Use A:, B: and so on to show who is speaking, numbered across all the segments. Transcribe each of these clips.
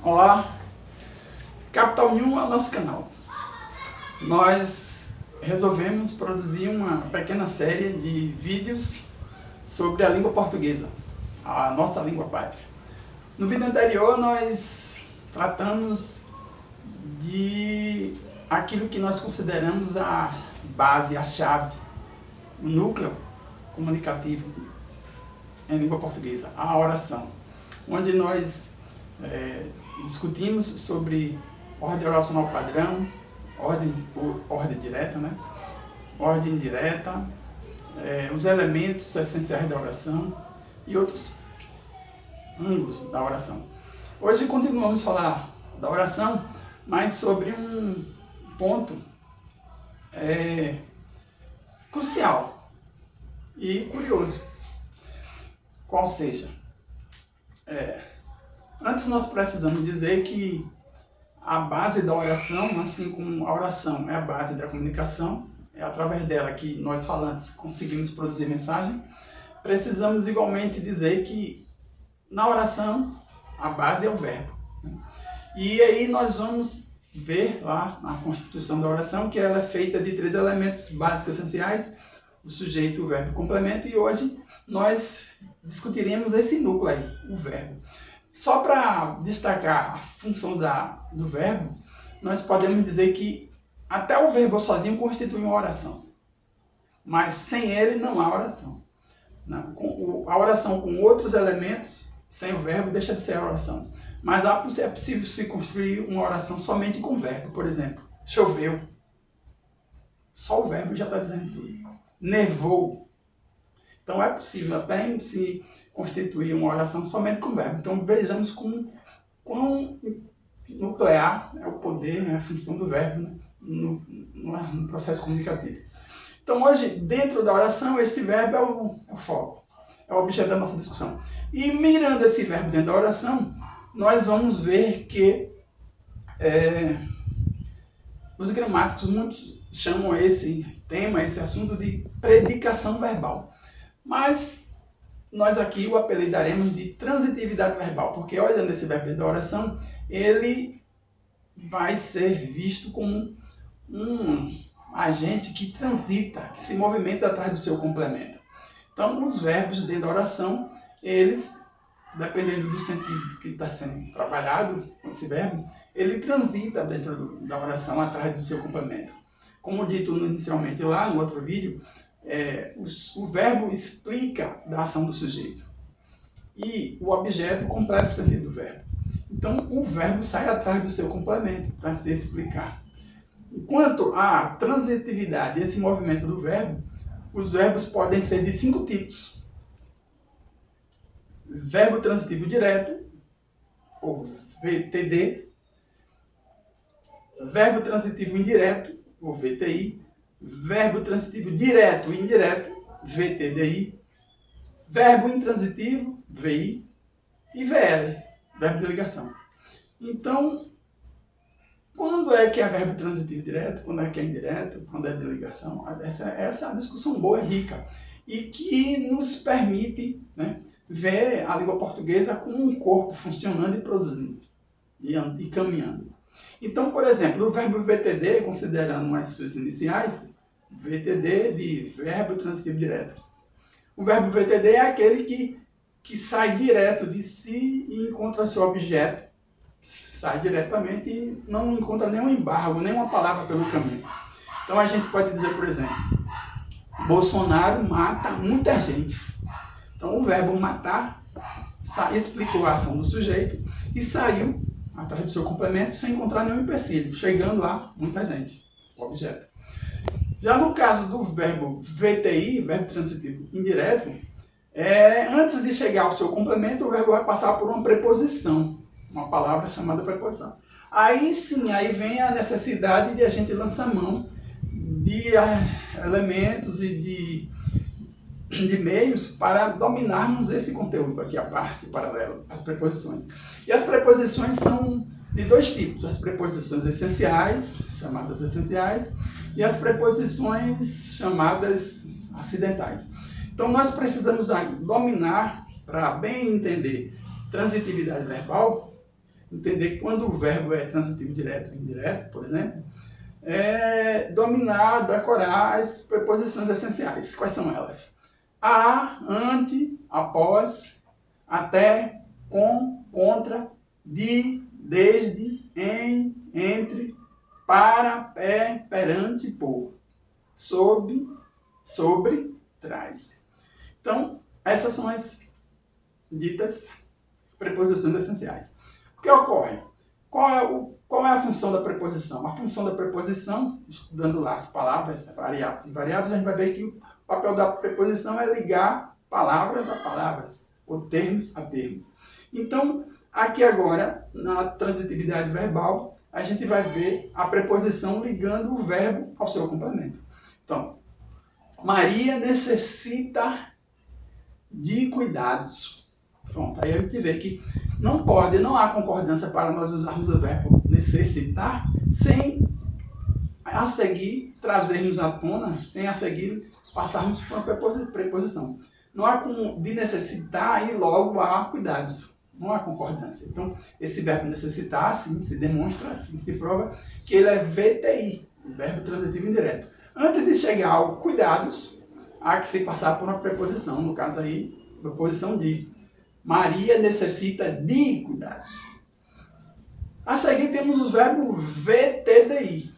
A: Olá, Capital New é o nosso canal. Nós resolvemos produzir uma pequena série de vídeos sobre a língua portuguesa, a nossa língua pátria. No vídeo anterior nós tratamos de aquilo que nós consideramos a base, a chave, o núcleo comunicativo em língua portuguesa, a oração, onde nós discutimos sobre ordem oracional padrão, ordem direta, né? Ordem direta, os elementos essenciais da oração e outros ângulos da oração. Hoje continuamos a falar da oração, mas sobre um ponto crucial e curioso, qual seja, antes nós precisamos dizer que a base da oração, assim como a oração é a base da comunicação, é através dela que nós falantes conseguimos produzir mensagem, precisamos igualmente dizer que na oração a base é o verbo. E aí nós vamos ver lá na constituição da oração que ela é feita de 3 elementos básicos essenciais, o sujeito, o verbo e o complemento, e hoje nós discutiremos esse núcleo aí, o verbo. Só para destacar a função do verbo, nós podemos dizer que até o verbo sozinho constitui uma oração. Mas sem ele não há oração. A oração com outros elementos, sem o verbo, deixa de ser a oração. Mas é possível se construir uma oração somente com verbo. Por exemplo, choveu. Só o verbo já está dizendo tudo. Nevou. Então é possível até se constituir uma oração somente com verbo. Então vejamos quão nuclear é o poder, né, a função do verbo, né, no processo comunicativo. Então hoje, dentro da oração, esse verbo é o foco, é o objeto da nossa discussão. E mirando esse verbo dentro da oração, nós vamos ver que os gramáticos, muitos chamam esse tema, esse assunto de predicação verbal. Mas nós aqui o apelidaremos de transitividade verbal, porque olhando esse verbo da oração, ele vai ser visto como um agente que transita, que se movimenta atrás do seu complemento. Então, os verbos dentro da oração, eles, dependendo do sentido que está sendo trabalhado com esse verbo, ele transita dentro da oração atrás do seu complemento. Como dito inicialmente lá no outro vídeo, o verbo explica a ação do sujeito e o objeto completa o sentido do verbo. Então, o verbo sai atrás do seu complemento para se explicar. Enquanto a transitividade, esse movimento do verbo, os verbos podem ser de 5 tipos. Verbo transitivo direto, ou VTD. Verbo transitivo indireto, ou VTI. Verbo transitivo direto e indireto, VTDI. Verbo intransitivo, VI. E VL, verbo de ligação. Então, quando é que é verbo transitivo direto, quando é que é indireto, quando é de ligação? Essa é uma discussão boa e rica. E que nos permite, né, ver a língua portuguesa como um corpo funcionando e produzindo. E caminhando. Então, por exemplo, o verbo VTD, considerando as suas iniciais, VTD de verbo transitivo direto. O verbo VTD é aquele que sai direto de si e encontra seu objeto. Sai diretamente e não encontra nenhum embargo, nenhuma palavra pelo caminho. Então a gente pode dizer, por exemplo, Bolsonaro mata muita gente. Então o verbo matar explicou a ação do sujeito e saiu atrás do seu complemento sem encontrar nenhum empecilho, chegando lá muita gente, o objeto. Já no caso do verbo VTI, verbo transitivo indireto, antes de chegar ao seu complemento, o verbo vai passar por uma preposição, uma palavra chamada preposição. Aí sim, aí vem a necessidade de a gente lançar mão de elementos e de meios para dominarmos esse conteúdo aqui, a parte paralela, as preposições. E as preposições são de 2 tipos, as preposições essenciais, chamadas essenciais, e as preposições chamadas acidentais. Então nós precisamos dominar, para bem entender transitividade verbal, entender que quando o verbo é transitivo direto ou indireto, por exemplo, é dominar, decorar as preposições essenciais. Quais são elas? A, ante, após, até, com, contra, de, desde, em, entre, para, perante, por, sob, sobre, trás. Então, essas são as ditas preposições essenciais. O que ocorre? Qual é a função da preposição? A função da preposição, estudando lá as palavras, variáveis e invariáveis, a gente vai ver que o papel da preposição é ligar palavras a palavras, ou termos a termos. Então, aqui agora, na transitividade verbal, a gente vai ver a preposição ligando o verbo ao seu complemento. Então, Maria necessita de cuidados. Pronto, aí a gente vê que não há concordância para nós usarmos o verbo necessitar sem a seguir trazermos à tona, sem a seguir passarmos por uma preposição. Não há como de necessitar e logo há cuidados. Não há concordância. Então, esse verbo necessitar, assim, se demonstra, assim, se prova que ele é VTI, verbo transitivo indireto. Antes de chegar ao cuidados, há que se passar por uma preposição, no caso aí, preposição de. Maria necessita de cuidados. A seguir temos os verbos VTDI.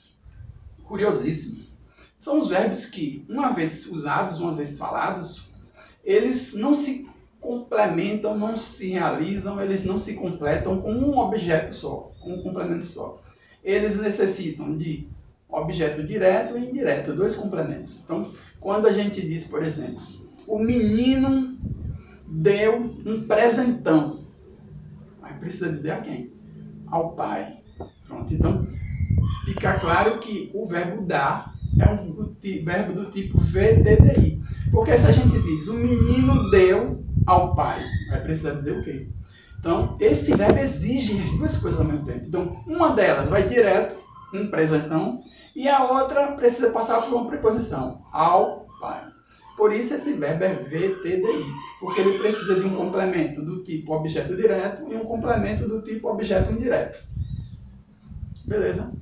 A: Curiosíssimo. São os verbos que, uma vez usados, uma vez falados, eles não se complementam, não se realizam, eles não se completam com um objeto só, com um complemento só. Eles necessitam de objeto direto e indireto, dois complementos. Então, quando a gente diz, por exemplo, o menino deu um presentão, aí precisa dizer a quem? Ao pai. Pronto, então fica claro que o verbo dar é um verbo do tipo VTDI. Porque se a gente diz o menino deu ao pai, aí precisa dizer o quê? Então, esse verbo exige as duas coisas ao mesmo tempo. Então, uma delas vai direto, um presentão, e a outra precisa passar por uma preposição, ao pai. Por isso esse verbo é VTDI, porque ele precisa de um complemento do tipo objeto direto e um complemento do tipo objeto indireto. Beleza?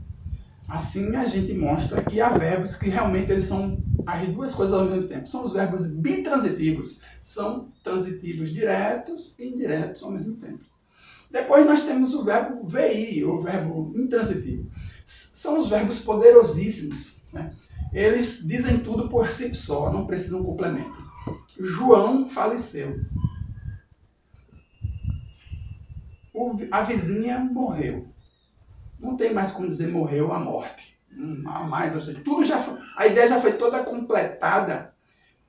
A: Assim a gente mostra que há verbos que realmente eles são as duas coisas ao mesmo tempo. São os verbos bitransitivos. São transitivos diretos e indiretos ao mesmo tempo. Depois nós temos o verbo VI, o verbo intransitivo. São os verbos poderosíssimos, né? Eles dizem tudo por si só, não precisam de complemento. João faleceu. A vizinha morreu. Não tem mais como dizer morreu a morte. Não há mais, ou seja, tudo já foi, a ideia já foi toda completada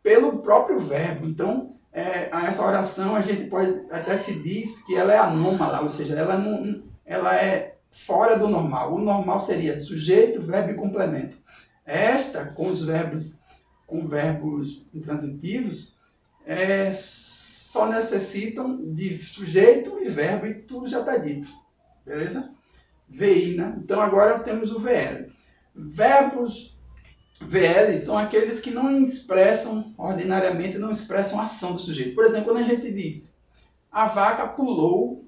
A: pelo próprio verbo. Então, essa oração a gente pode até se diz que ela é anômala, ou seja, ela é fora do normal. O normal seria sujeito, verbo e complemento. Esta, com verbos intransitivos, só necessitam de sujeito e verbo e tudo já está dito. Beleza? VI, né? Então agora temos o VL. Verbos VL são aqueles que não expressam, ordinariamente, não expressam a ação do sujeito. Por exemplo, quando a gente diz a vaca pulou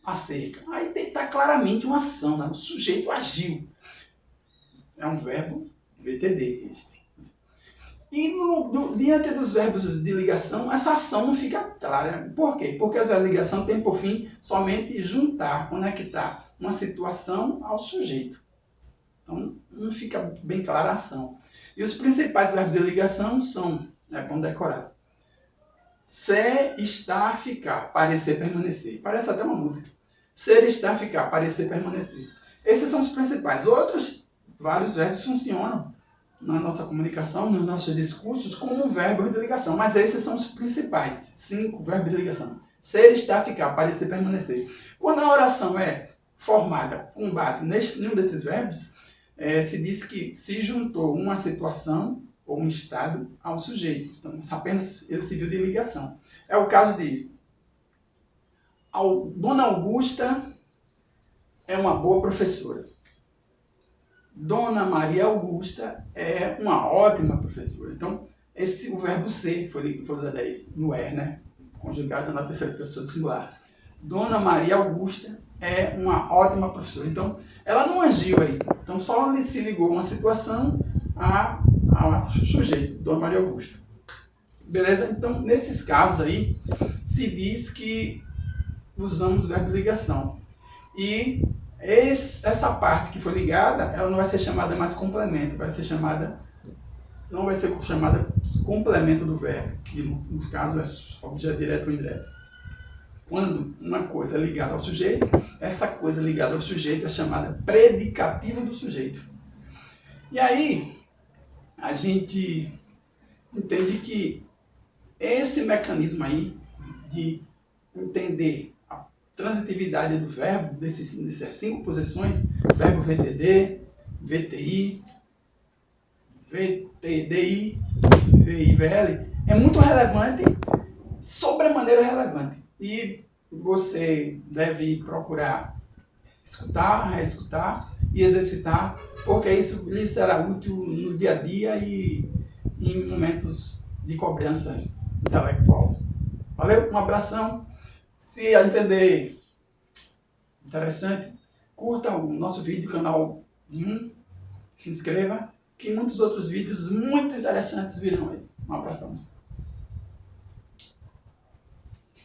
A: a cerca. Aí está claramente uma ação, né? O sujeito agiu. É um verbo VTD este. E diante dos verbos de ligação, essa ação não fica clara. Por quê? Porque a ligação tem por fim somente juntar, conectar uma situação ao sujeito. Então, não fica bem clara a ação. E os principais verbos de ligação são, vamos decorar: ser, estar, ficar, parecer, permanecer. Parece até uma música. Ser, estar, ficar, parecer, permanecer. Esses são os principais. Outros, vários verbos funcionam na nossa comunicação, nos nossos discursos, como um verbo de ligação. Mas esses são os principais. 5 verbos de ligação. Ser, estar, ficar, parecer, permanecer. Quando a oração é formada com base em um desses verbos, se diz que se juntou uma situação ou um estado ao sujeito. Então, apenas ele se viu de ligação. É o caso de Dona Augusta é uma boa professora. Dona Maria Augusta é uma ótima professora. Então, o verbo ser foi usado aí no né? Conjugado na terceira pessoa do singular. Dona Maria Augusta é uma ótima professora. Então, ela não agiu aí. Então, só se ligou uma situação ao sujeito, Dona Maria Augusta. Beleza? Então, nesses casos aí, se diz que usamos verbo de ligação. E essa parte que foi ligada, ela não vai ser chamada mais complemento, não vai ser chamada complemento do verbo, que no caso é objeto direto ou indireto. Quando uma coisa é ligada ao sujeito, essa coisa ligada ao sujeito é chamada predicativo do sujeito. E aí, a gente entende que esse mecanismo aí de entender a transitividade do verbo, dessas 5 posições, verbo VTD, VTI, VTDI, VI, VL, é muito relevante, sobremaneira relevante. E você deve procurar escutar, reescutar e exercitar, porque isso lhe será útil no dia a dia e em momentos de cobrança intelectual. Valeu? Um abração. Se entender interessante, curta o nosso vídeo, canal 1, se inscreva, que muitos outros vídeos muito interessantes virão aí. Um abração.